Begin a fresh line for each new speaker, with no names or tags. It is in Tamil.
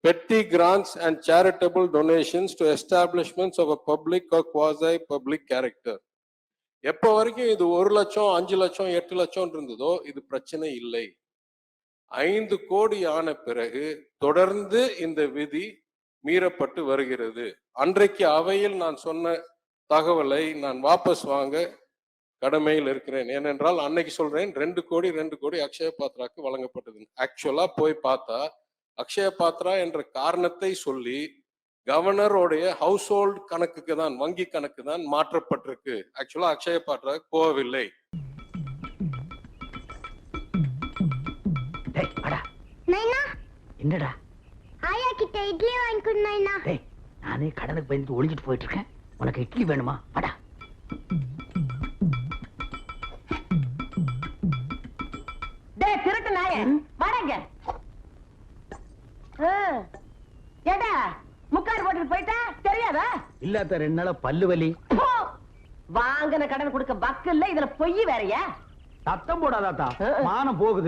petty grants and charitable donations to establishments of a public or quasi-public character. எப்ப வரைக்கும் இது 1 லட்சம் 5 லட்சம் 8 லட்சம் இருந்ததோ இது பிரச்சனை இல்லை. 5 கோடி ஆன பிறகு தொடர்ந்து இந்த விதி மீறப்பட்டு வருகிறது. அன்றைக்கு அவையில் நான் சொன்ன தகவலை நான் வாபஸ் வாங்க கடமையில் இருக்கிறேன். ஏனென்றால் அன்னைக்கு சொல்றேன் 2 கோடி அக்ஷய பாத்ராக்கு வழங்கப்பட்டது. ஆக்சுவலா போய் பார்த்தா அக்ஷய பாத்ரா என்ற காரணத்தை சொல்லி கவர்னருடைய ஹவுஸ் ஹோல்ட் கணக்குக்கு தான், வங்கி கணக்கு தான் மாற்றப்பட்டிருக்கு. ஆக்சுவலா அக்ஷய பாத்ரா போகவில்லை.
என்னடா
ஆயா கிட்ட இட்லி வாங்கிக்கொடு நைனா.
நானே கடனுக்கு பயந்து ஒளிஞ்சிட்டு போயிட்டு இருக்கேன். உனக்கு இட்லி வேணுமா? வாடா.
டேய் திருட்டு நாயே, வாடங்க. ஏடா முக்காடு போட்டுட்டு போயிட்டா தெரியாதா?
இல்லாத 2 நாளா பல்லு வலி.
வாங்கின கடன் கொடுக்க வக்கு இல்ல, இதுல பொய் வேறயா?
சத்தம் போடாதாத்தா, மானம் போகுது.